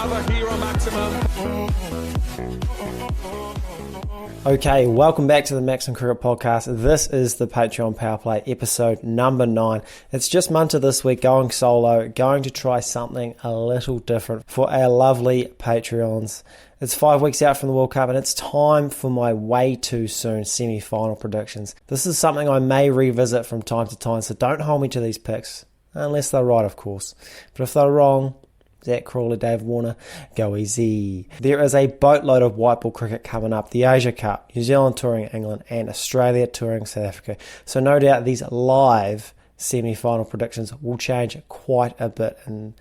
another hero maximum. Okay, welcome back to the Maximum Cricket Podcast. This is the Patreon Power Play episode number 9. It's just Munter this week, going solo, going to try something a little different for our lovely Patreons. It's 5 weeks out from the World Cup and it's time for my way too soon semi-final predictions. This is something I may revisit from time to time, so don't hold me to these picks, unless they're right, of course. But if they're wrong, Zach Crawley, Dave Warner, go easy. There is a boatload of white ball cricket coming up. The Asia Cup, New Zealand touring England, and Australia touring South Africa. So no doubt these live semi-final predictions will change quite a bit in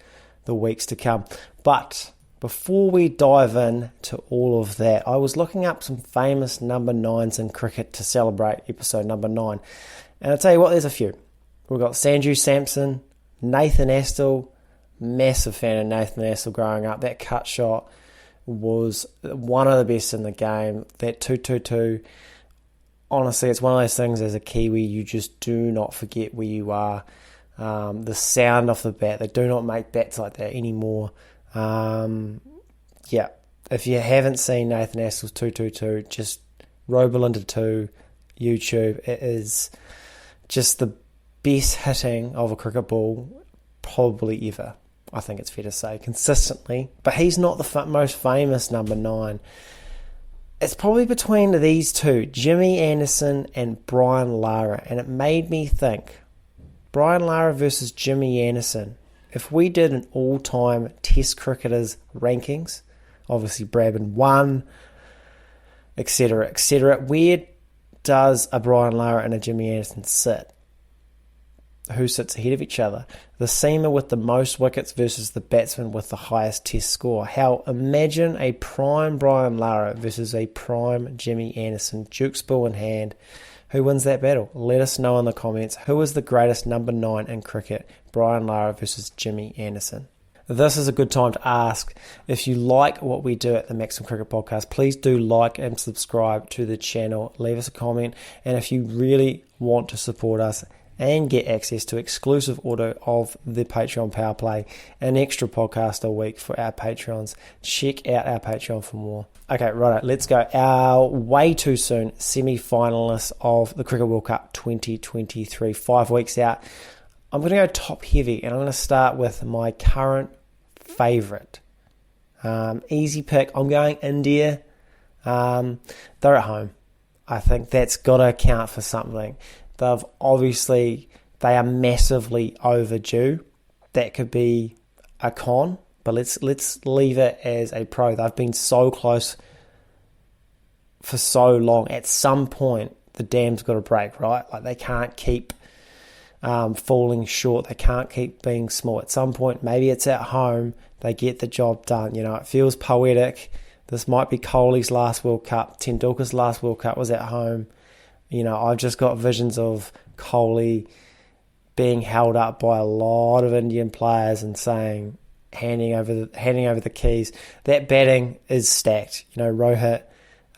the weeks to come. But before we dive in to all of that, I was looking up some famous number 9s in cricket to celebrate episode number 9. And I'll tell you what, there's a few. We've got Sanju Samson, Nathan Astle. Massive fan of Nathan Astle growing up. That cut shot was one of the best in the game. That 2-2-2, honestly, it's one of those things as a Kiwi, you just do not forget where you are. The sound off the bat, they do not make bats like that anymore. Yeah, if you haven't seen Nathan Astle's 2-2-2, just roll into 2, YouTube. It is just the best hitting of a cricket ball probably ever. I think it's fair to say, consistently. But he's not the most famous number 9. It's probably between these two, Jimmy Anderson and Brian Lara. And it made me think, Brian Lara versus Jimmy Anderson. If we did an all-time test cricketers rankings, obviously Brabham 1, etc., etc., where does a Brian Lara and a Jimmy Anderson sit? Who sits ahead of each other? The seamer with the most wickets versus the batsman with the highest test score. Imagine a prime Brian Lara versus a prime Jimmy Anderson, Duke's ball in hand. Who wins that battle? Let us know in the comments. Who is the greatest number 9 in cricket? Brian Lara versus Jimmy Anderson. This is a good time to ask, if you like what we do at the Maximum Cricket Podcast, please do like and subscribe to the channel. Leave us a comment. And if you really want to support us and get access to exclusive audio of the Patreon Power Play, an extra podcast a week for our Patreons, check out our Patreon for more. Okay, right, let's go. Our way too soon semi-finalists of the Cricket World Cup 2023, 5 weeks out. I'm going to go top heavy, and I'm going to start with my current favourite. Easy pick. I'm going India. They're at home. I think that's got to account for something. They are massively overdue. That could be a con, but let's leave it as a pro. They've been so close for so long. At some point, the dam's got to break, right? Like, they can't keep falling short. They can't keep being small. At some point, maybe it's at home, they get the job done. You know, it feels poetic. This might be Kohli's last World Cup. Tendulkar's last World Cup was at home. You know, I've just got visions of Kohli being held up by a lot of Indian players and saying, handing over the keys. That batting is stacked. You know, Rohit,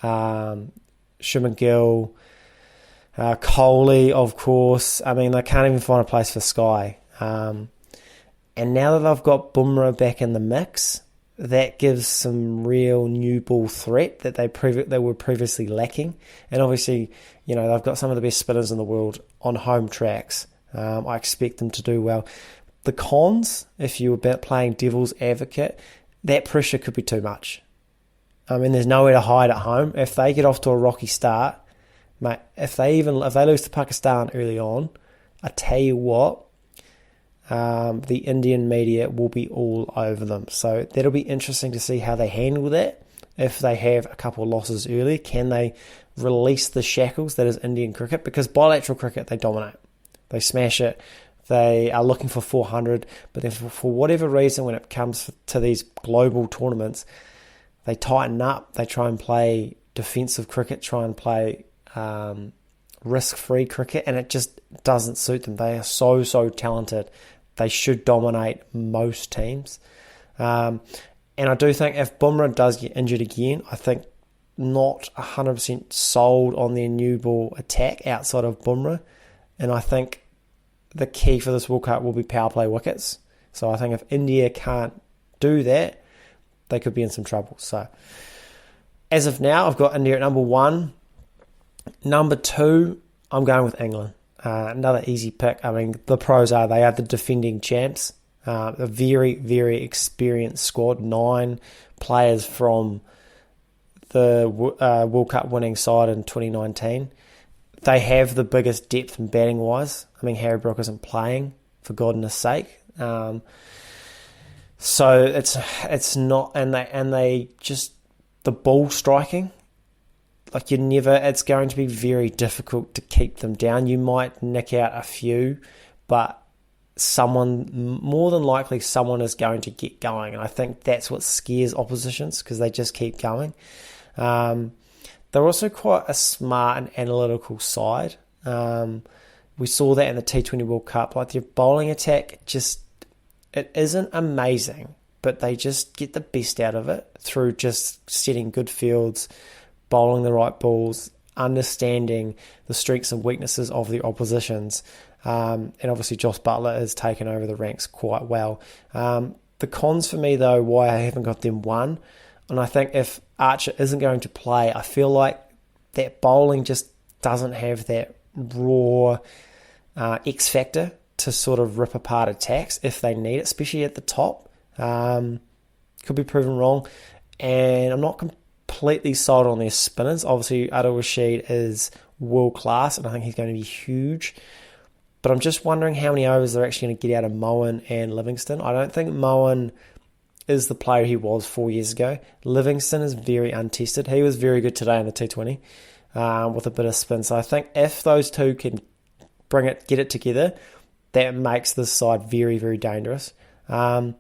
Shubman Gill, Kohli, of course. I mean, they can't even find a place for Sky. And now that I've got Bumrah back in the mix, that gives some real new ball threat that they were previously lacking. And obviously, you know, they've got some of the best spinners in the world on home tracks. I expect them to do well. The cons, if you were playing devil's advocate, that pressure could be too much. I mean, there's nowhere to hide at home. If they get off to a rocky start, mate, if they lose to Pakistan early on, I tell you what, the Indian media will be all over them. So that'll be interesting to see how they handle that. If they have a couple of losses early, can they release the shackles that is Indian cricket? Because bilateral cricket, they dominate. They smash it. They are looking for 400. But then for whatever reason, when it comes to these global tournaments, they tighten up. They try and play defensive cricket, try and play risk-free cricket, and it just doesn't suit them. They are so talented. They should dominate most teams. And I do think if Bumrah does get injured again, I think not 100% sold on their new ball attack outside of Bumrah. And I think the key for this World Cup will be power play wickets. So I think if India can't do that, they could be in some trouble. So as of now, I've got India at number 1. Number 2, I'm going with England. Another easy pick. I mean, they are the defending champs. A very, very experienced squad. 9 players from the World Cup winning side in 2019. They have the biggest depth in batting wise. I mean, Harry Brook isn't playing, for goodness sake. So it's not, and they just, the ball striking, like it's going to be very difficult to keep them down. You might nick out a few, but more than likely someone is going to get going. And I think that's what scares oppositions, because they just keep going. They're also quite a smart and analytical side. We saw that in the T20 World Cup. Like, their bowling attack it isn't amazing, but they just get the best out of it through just setting good fields, bowling the right balls, understanding the strengths and weaknesses of the oppositions. And obviously Josh Buttler has taken over the ranks quite well. The cons for me, though, why I haven't got them 1, and I think if Archer isn't going to play, I feel like that bowling just doesn't have that raw X factor to sort of rip apart attacks if they need it, especially at the top. Could be proven wrong. And I'm not completely sold on their spinners. Obviously, Adil Rashid is world class, and I think he's going to be huge. But I'm just wondering how many overs they're actually going to get out of Moen and Livingston. I don't think Moen is the player he was 4 years ago. Livingston is very untested. He was very good today in the T20 with a bit of spin. So I think if those two can get it together, that makes this side very, very dangerous. And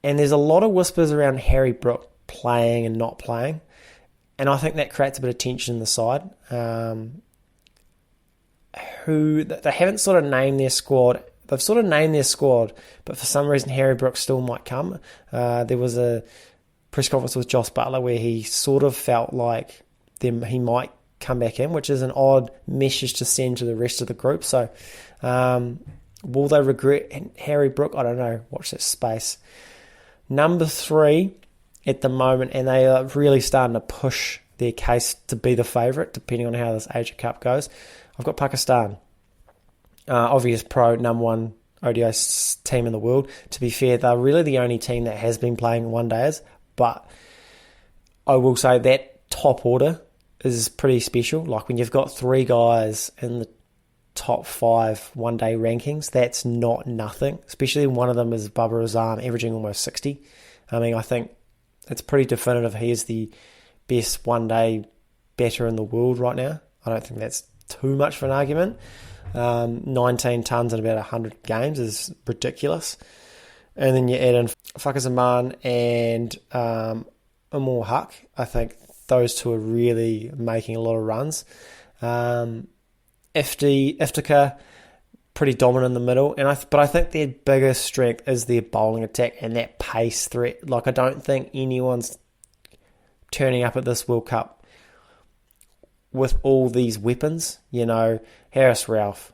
there's a lot of whispers around Harry Brook playing and not playing. And I think that creates a bit of tension in the side. They haven't sort of named their squad. They've sort of named their squad, but for some reason Harry Brook still might come. There was a press conference with Josh Buttler where he sort of felt like he might come back in, which is an odd message to send to the rest of the group. So will they regret Harry Brook? I don't know. Watch that space. Number 3 at the moment, and they are really starting to push their case to be the favourite, depending on how this Asia Cup goes. I've got Pakistan. Obvious pro, number 1 ODI team in the world. To be fair, they're really the only team that has been playing one days, but I will say that top order is pretty special. Like, when you've got 3 guys in the top 5 one-day rankings, that's not nothing, especially when one of them is Babar Azam, averaging almost 60. I mean, I think it's pretty definitive he is the best one-day batter in the world right now. I don't think that's too much for an argument. 19 tons in about 100 games is ridiculous. And then you add in Fakhar Zaman and Amor Haq. I think those two are really making a lot of runs. Iftikhar, pretty dominant in the middle, but I think their biggest strength is their bowling attack and that pace threat. Like, I don't think anyone's turning up at this World Cup with all these weapons. You know, Harris Ralph,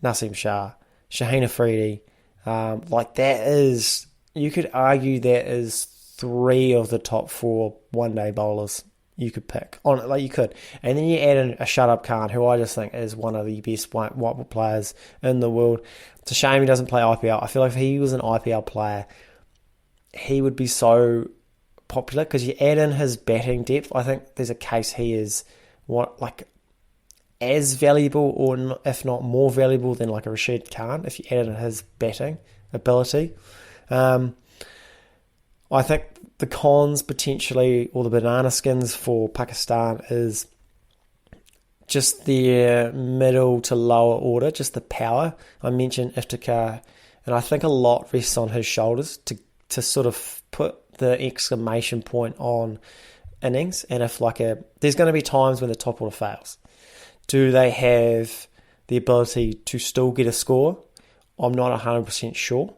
Naseem Shah, Shaheen Afridi, like that is, you could argue that is 3 of the top 4 one-day bowlers you could pick on it, like you could. And then you add in a Shadab Khan, who I just think is one of the best white ball players in the world. It's a shame he doesn't play IPL. I feel like if he was an IPL player, he would be so popular, because you add in his batting depth. I think there's a case he is as valuable, or if not more valuable, than like a Rashid Khan if you add in his batting ability. I think the cons potentially, or the banana skins for Pakistan, is just their middle to lower order, just the power. I mentioned Iftikhar, and I think a lot rests on his shoulders to sort of put the exclamation point on innings. And if there's going to be times when the top order fails, do they have the ability to still get a score? I'm not 100% sure,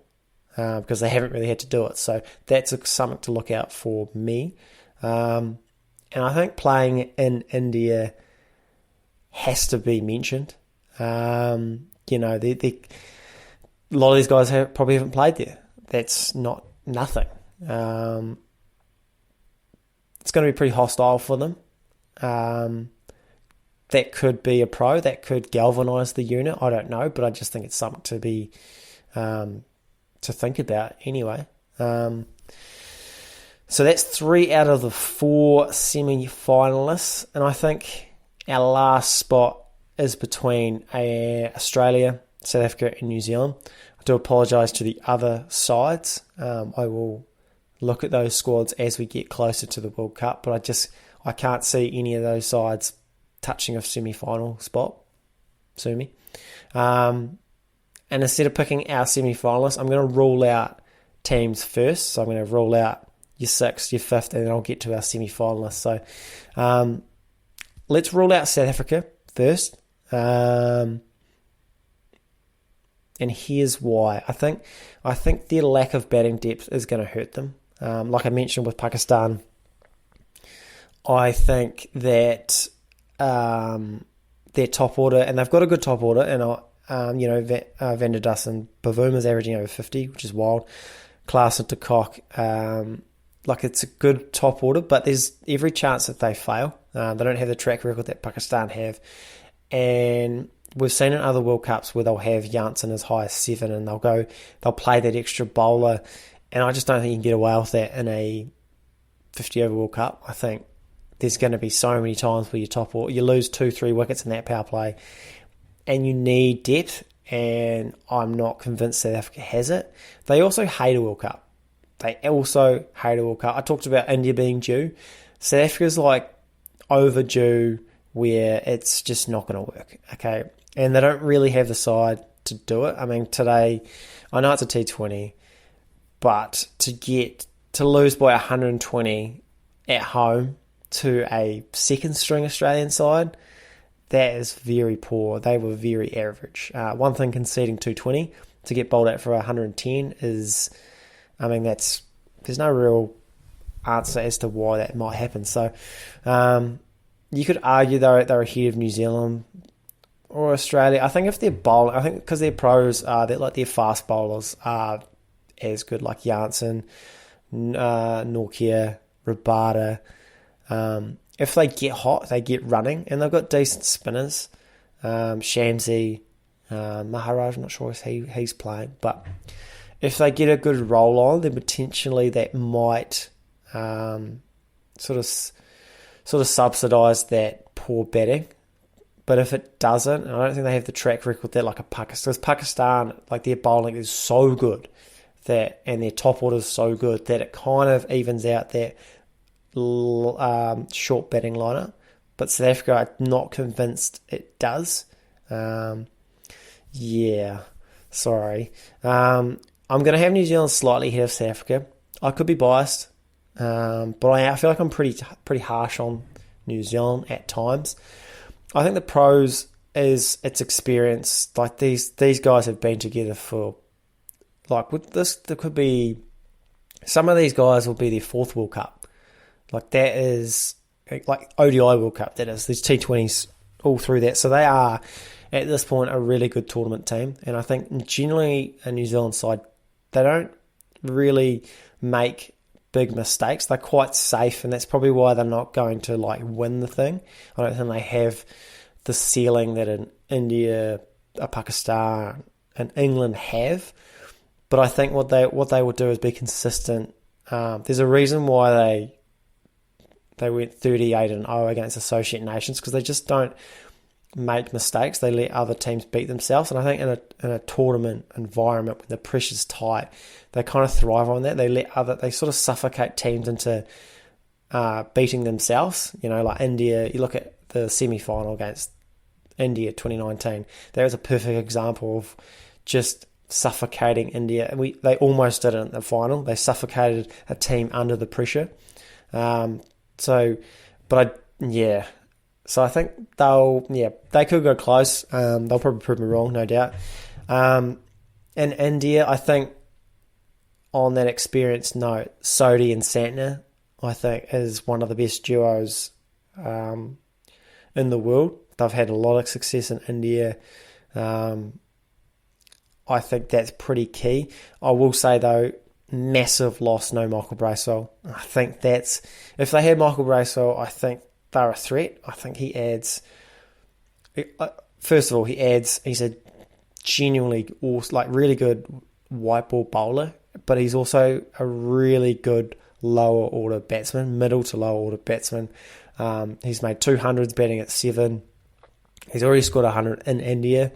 because they haven't really had to do it. So that's something to look out for me. And I think playing in India has to be mentioned. You know, a lot of these guys probably haven't played there. That's not nothing. it's going to be pretty hostile for them. That could be a pro. That could galvanise the unit. I don't know, but I just think it's something to be to think about anyway. So that's 3 out of the 4 semi-finalists, and I think our last spot is between Australia, South Africa, and New Zealand. I do apologise to the other sides. I will look at those squads as we get closer to the World Cup, but I can't see any of those sides touching a semi-final spot. Sue me. And instead of picking our semi-finalists, I'm going to rule out teams first. So I'm going to rule out your 6th, your 5th, and then I'll get to our semi-finalists. So let's rule out South Africa first. And here's why. I think their lack of batting depth is going to hurt them. Like I mentioned with Pakistan, I think that their top order, and they've got a good top order, and Van der Dus and Bavuma averaging over 50, which is wild. Klaassen to Cock, it's a good top order, but there's every chance that they fail. They don't have the track record that Pakistan have, and we've seen in other World Cups where they'll have Janssen as high as 7, and they'll play that extra bowler, and I just don't think you can get away with that in a 50-over World Cup. I think there's going to be so many times where you lose 2-3 wickets in that power play, and you need depth, and I'm not convinced South Africa has it. They also hate a World Cup. I talked about India being due. South Africa's overdue, where it's just not going to work, okay? And they don't really have the side to do it. I mean, today, I know it's a T20, but to lose by 120 at home to a second-string Australian side, that is very poor. They were very average. One thing, conceding 220 to get bowled out for 110 is, there's no real answer as to why that might happen. So you could argue they're ahead of New Zealand or Australia. I think if they're bowling, because they're pros, their fast bowlers are as good, like Janssen, Nortje, Rabada. If they get hot, they get running, and they've got decent spinners. Shamsi, Maharaj, I'm not sure if he's playing, but if they get a good roll on, then potentially that might sort of subsidise that poor batting. But if it doesn't, and I don't think they have the track record that like a Pakistan. Because Pakistan, their bowling is so good and their top order is so good that it kind of evens out that short batting lineup. But South Africa, I'm not convinced it does. Sorry. I'm going to have New Zealand slightly ahead of South Africa. I could be biased, but I feel like I'm pretty harsh on New Zealand at times. I think the pros is its experience. These guys have been together for with this. There could be some of these guys will be their 4th World Cup. That is ODI World Cup. That is these T20s all through that. So they are at this point a really good tournament team, and I think generally a New Zealand side, they don't really make big mistakes. They're quite safe, and that's probably why they're not going to win the thing. I don't think they have the ceiling that an India, a Pakistan, and England have. But I think what they will do is be consistent. There's a reason why they went 38-0 against associate nations, because they just don't make mistakes. They let other teams beat themselves, and I think in a tournament environment when the pressure's tight, they kind of thrive on that. They sort of suffocate teams into beating themselves. Like India, you look at the semi-final against India 2019. That was a perfect example of just suffocating India. They almost did it in the final. They suffocated a team under the pressure. So I think they could go close. They'll probably prove me wrong, no doubt. In India, I think on that experience note, Sodhi and Santner, I think, is one of the best duos in the world. They've had a lot of success in India. I think that's pretty key. I will say, though, massive loss, no Michael Bracewell. I think that's, if they had Michael Bracewell, I think they're a threat. I think he adds, first of all, he's a genuinely really good white ball bowler, but he's also a really good lower order batsman, middle to lower order batsman. He's made 200s batting at 7. He's already scored 100 in India.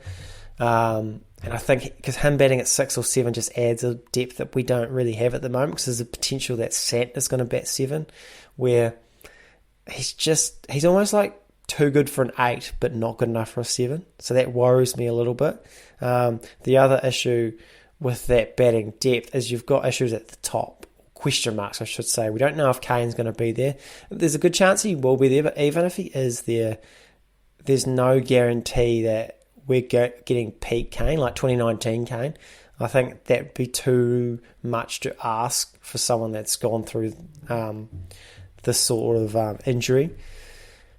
And I think because him batting at 6 or 7 just adds a depth that we don't really have at the moment, because there's a potential that Sant is going to bat 7, where he's almost like too good for an 8 but not good enough for a 7. So that worries me a little bit. The other issue with that batting depth is you've got issues at the top, question marks I should say. We don't know if Kane's going to be there. There's a good chance he will be there, but even if he is there, there's no guarantee that we're getting peak Kane, like 2019 Kane. I think that would be too much to ask for someone that's gone through this sort of injury.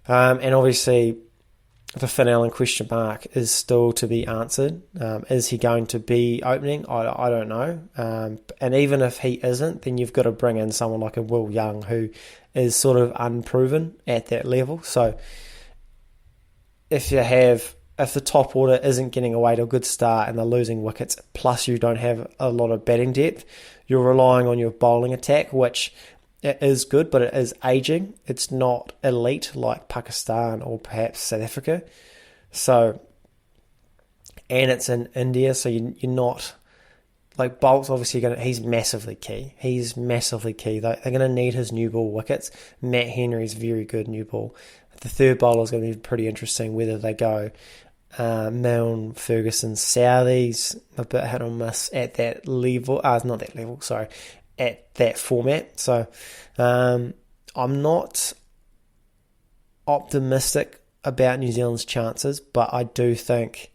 And obviously, the Finn Allen question mark is still to be answered. Is he going to be opening? I don't know. And even if he isn't, then you've got to bring in someone like a Will Young, who is sort of unproven at that level. So if the top order isn't getting away to a good start and they're losing wickets, plus you don't have a lot of batting depth, you're relying on your bowling attack, which it is good, but it is aging. It's not elite like Pakistan or perhaps South Africa. So, and it's in India, so you're not, like Bolt's obviously he's massively key. He's massively key. They're going to need his new ball wickets. Matt Henry's very good new ball. The third bowler is going to be pretty interesting, whether they go Milne, Ferguson, Southees, a bit hit or miss at that level. Not that level, sorry, at that format. So I'm not optimistic about New Zealand's chances, but I do think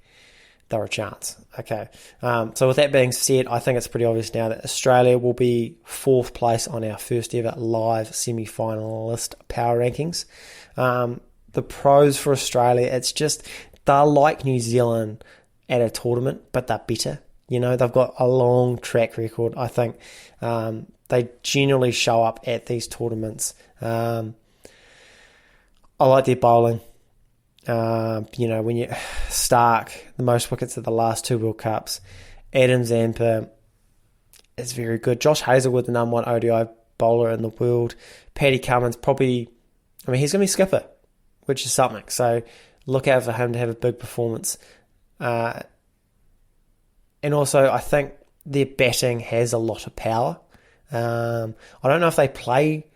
they're a chance. Okay. So with that being said, I think it's pretty obvious now that Australia will be 4th place on our first ever live semi-finalist power rankings. The pros for Australia, it's just they're like New Zealand at a tournament, but they're better. You know, they've got a long track record. I think they generally show up at these tournaments. I like their bowling. When you Stark, the most wickets at the last 2 World Cups. Adam Zampa is very good. Josh Hazlewood, the number 1 ODI bowler in the world. Paddy Cummins, probably, he's going to be skipper, which is something. So look out for him to have a big performance. And also, I think their batting has a lot of power. I don't know if they play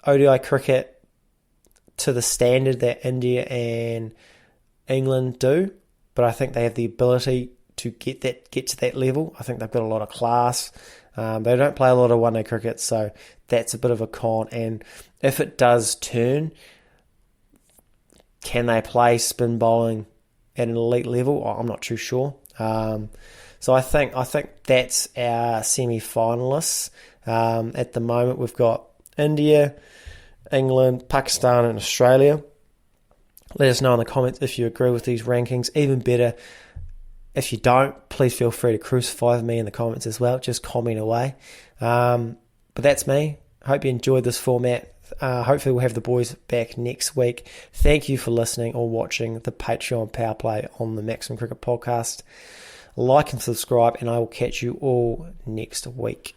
ODI cricket to the standard that India and England do, but I think they have the ability to get to that level. I think they've got a lot of class. They don't play a lot of one-day cricket, so that's a bit of a con. And if it does turn, can they play spin bowling at an elite level? I'm not too sure. So I think that's our semi-finalists. At the moment, we've got India, England, Pakistan and Australia. Let us know in the comments if you agree with these rankings. Even better, if you don't, please feel free to crucify me in the comments as well. Just comment away. But that's me. Hope you enjoyed this format. Hopefully we'll have the boys back next week. Thank you for listening or watching the Patreon Power Play on the Maximum Cricket Podcast. Like and subscribe, and I will catch you all next week.